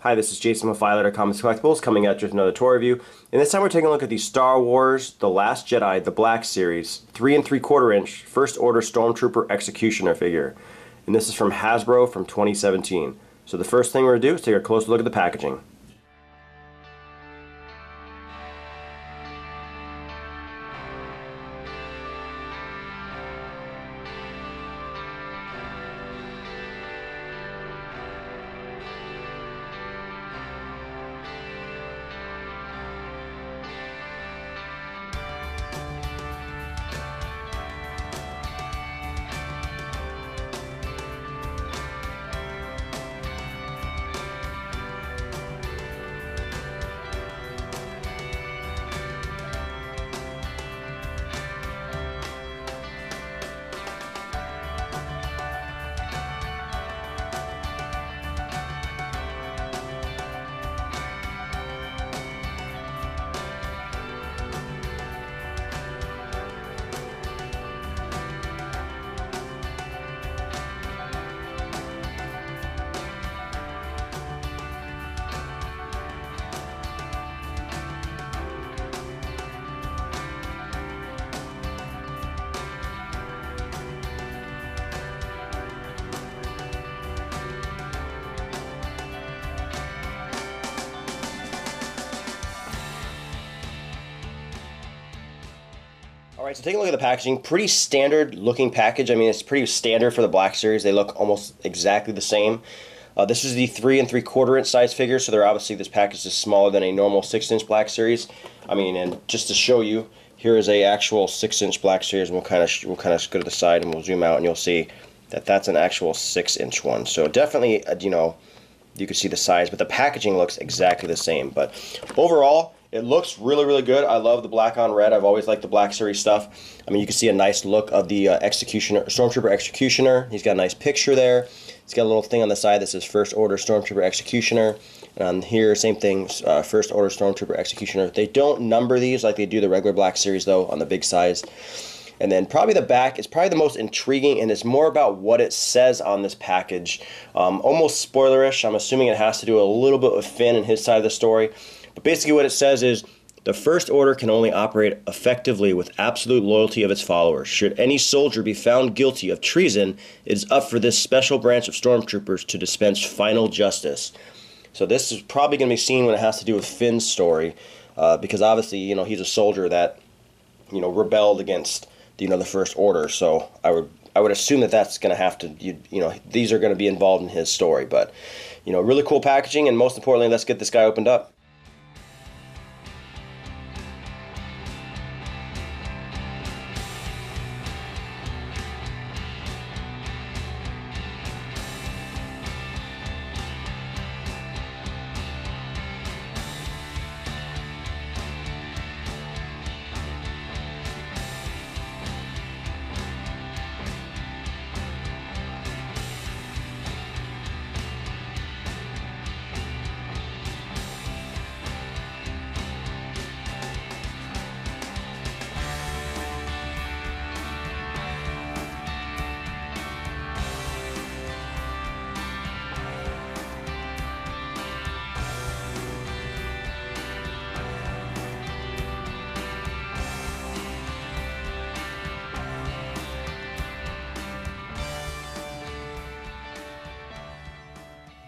Hi, this is Jason with Violator Comics Collectibles coming at you with another toy review. And this time we're taking a look at the Star Wars The Last Jedi, the Black Series, 3 3/4 inch First Order Stormtrooper Executioner figure. And this is from Hasbro from 2017. So the first thing we're going to do is take a closer look at the packaging. Alright, so taking a look at the packaging, pretty standard looking package. I mean, it's pretty standard for the Black Series. They look almost exactly the same. This is the 3 3/4 inch size figure, so they're obviously, this package is smaller than a normal 6-inch Black Series. I mean, and just to show you, here is a actual 6-inch Black Series, and we'll kind of go to the side and we'll zoom out, and you'll see that that's an actual 6-inch one. So definitely, you know, you can see the size, but the packaging looks exactly the same. But overall, it looks really, really good. I love the black on red. I've always liked the Black Series stuff. I mean, you can see a nice look of the Executioner, Stormtrooper Executioner. He's got a nice picture there. He's got a little thing on the side that says First Order Stormtrooper Executioner. And on here, same thing, First Order Stormtrooper Executioner. They don't number these like they do the regular Black Series, though, on the big size. And then probably the back is probably the most intriguing, and it's more about what it says on this package. Almost spoilerish. I'm assuming it has to do a little bit with Finn and his side of the story. But basically what it says is, the First Order can only operate effectively with absolute loyalty of its followers. Should any soldier be found guilty of treason, it is up for this special branch of stormtroopers to dispense final justice. So this is probably going to be seen when it has to do with Finn's story, because obviously, you know, he's a soldier that, you know, rebelled against, you know, the First Order. So I would assume that that's going to have to, you know, these are going to be involved in his story. But, you know, really cool packaging, and most importantly, let's get this guy opened up.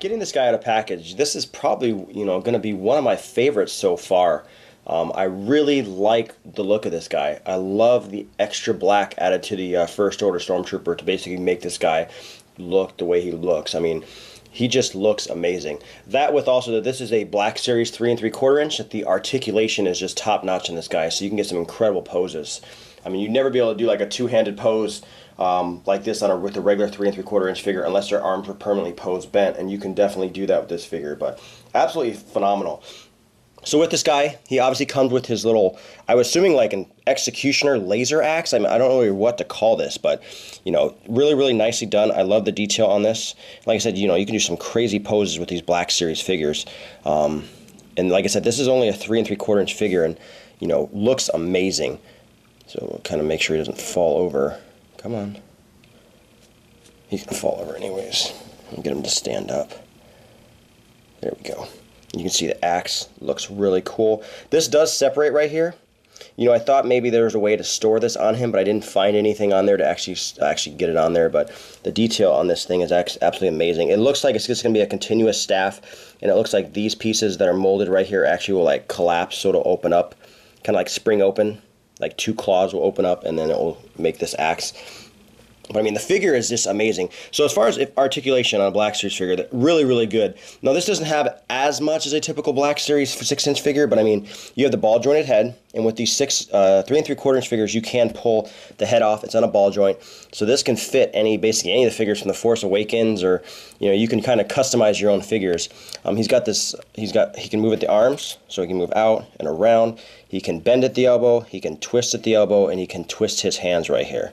Getting this guy out of package, this is probably, you know, going to be one of my favorites so far. I really like the look of this guy. I love the extra black added to the First Order Stormtrooper to basically make this guy look the way he looks. I mean, he just looks amazing. That with also that this is a Black Series 3 3/4 inch, that the articulation is just top notch in this guy, so you can get some incredible poses. I mean, you'd never be able to do like a two-handed pose like this on with a regular 3 3/4 inch figure unless their arms were permanently posed bent, and you can definitely do that with this figure. But absolutely phenomenal. So with this guy, he obviously comes with his little, I was assuming like an executioner laser axe. I mean, I don't know what to call this, but, you know, really, really nicely done. I love the detail on this. Like I said, you know, you can do some crazy poses with these Black Series figures. And like I said, this is only a 3 3/4 inch figure, and, you know, looks amazing. So we'll kind of make sure he doesn't fall over. Come on. He can fall over anyways. We'll get him to stand up. There we go. You can see the axe looks really cool. This does separate right here. You know, I thought maybe there was a way to store this on him, but I didn't find anything on there to actually get it on there. But the detail on this thing is absolutely amazing. It looks like it's just going to be a continuous staff, and it looks like these pieces that are molded right here actually will like collapse, so it'll open up, kind of like spring open. Like 2 claws will open up, and then it will make this axe. But I mean, the figure is just amazing. So as far as articulation on a Black Series figure, really, really good. Now this doesn't have as much as a typical Black Series 6-inch figure, but I mean, you have the ball jointed head, and with these 3 3/4-inch figures, you can pull the head off. It's on a ball joint, so this can fit basically any of the figures from the Force Awakens, or you can kind of customize your own figures. He can move at the arms, so he can move out and around. He can bend at the elbow, he can twist at the elbow, and he can twist his hands right here.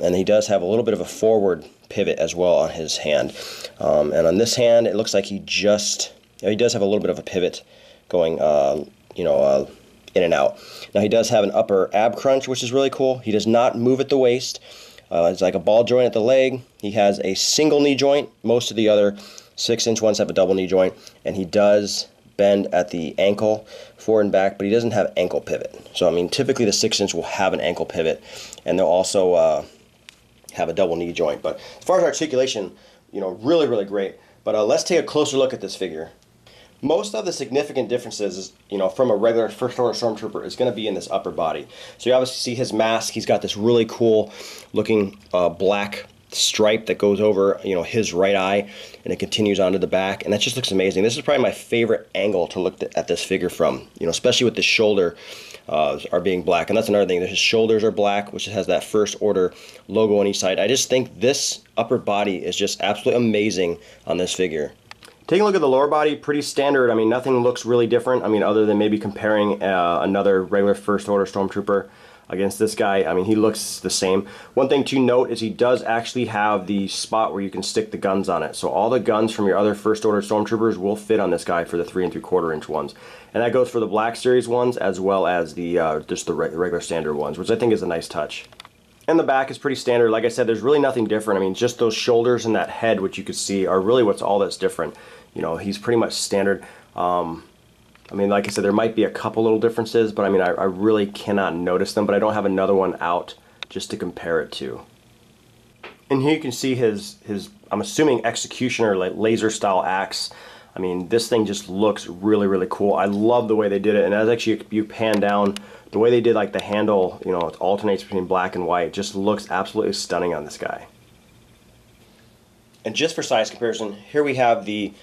And he does have a little bit of a forward pivot as well on his hand. And on this hand, it looks like he does have a little bit of a pivot going, in and out. Now he does have an upper ab crunch, which is really cool. He does not move at the waist. It's like a ball joint at the leg. He has a single knee joint. Most of the other 6-inch ones have a double knee joint. And he does bend at the ankle forward and back, but he doesn't have ankle pivot. So I mean, typically the 6-inch will have an ankle pivot, and they'll also have a double knee joint. But as far as articulation, really, really great. But let's take a closer look at this figure. Most of the significant differences, from a regular First Order Stormtrooper is going to be in this upper body. So you obviously see his mask. He's got this really cool looking black stripe that goes over his right eye, and it continues onto the back, and that just looks amazing. This is probably my favorite angle to look at this figure from, especially with the shoulder are being black. And that's another thing, that his shoulders are black, which has that First Order logo on each side. I just think this upper body is just absolutely amazing on this figure. Taking a look at the lower body, pretty standard. I mean, nothing looks really different. I mean, other than maybe comparing another regular First Order Stormtrooper against this guy. I mean, he looks the same. One thing to note is he does actually have the spot where you can stick the guns on it. So all the guns from your other First Order Stormtroopers will fit on this guy for the 3 3/4-inch ones. And that goes for the Black Series ones as well as the just the regular standard ones, which I think is a nice touch. And the back is pretty standard. Like I said, there's really nothing different. I mean, just those shoulders and that head, which you could see, are really all that's different. He's pretty much standard. I mean, like I said, there might be a couple little differences, but I mean, I really cannot notice them, but I don't have another one out just to compare it to. And here you can see his I'm assuming executioner, like laser style axe. I mean, this thing just looks really, really cool. I love the way they did it, and as actually you pan down, the way they did like the handle, it alternates between black and white, just looks absolutely stunning on this guy. And just for size comparison, here we have the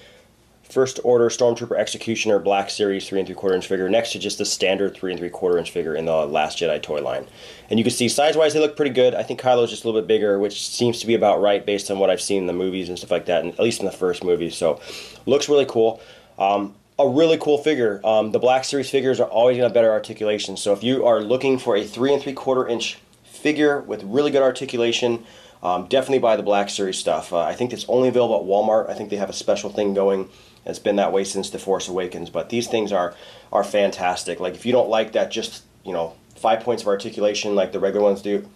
First Order Stormtrooper Executioner Black Series 3 3/4-inch figure next to just the standard 3 3/4-inch figure in the Last Jedi toy line. And you can see size-wise they look pretty good. I think Kylo's just a little bit bigger, which seems to be about right based on what I've seen in the movies and stuff like that, and at least in the first movie. So, looks really cool. A really cool figure. The Black Series figures are always going to have better articulation. So if you are looking for a 3 3/4-inch figure with really good articulation, definitely buy the Black Series stuff. I think it's only available at Walmart. I think they have a special thing going. It's been that way since The Force Awakens, but these things are fantastic. Like, if you don't like that just, 5 points of articulation like the regular ones do,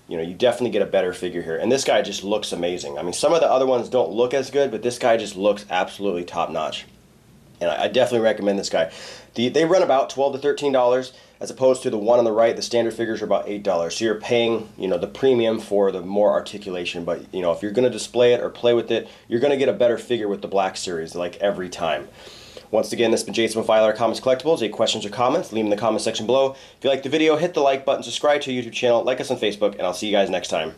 you definitely get a better figure here. And this guy just looks amazing. I mean, some of the other ones don't look as good, but this guy just looks absolutely top-notch. And I definitely recommend this guy. They run about $12 to $13, as opposed to the one on the right. The standard figures are about $8. So you're paying, the premium for the more articulation. But, if you're going to display it or play with it, you're going to get a better figure with the Black Series, like every time. Once again, this has been Jason with Violator Comics Collectibles. Any questions or comments, leave them in the comment section below. If you like the video, hit the like button, subscribe to our YouTube channel, like us on Facebook, and I'll see you guys next time.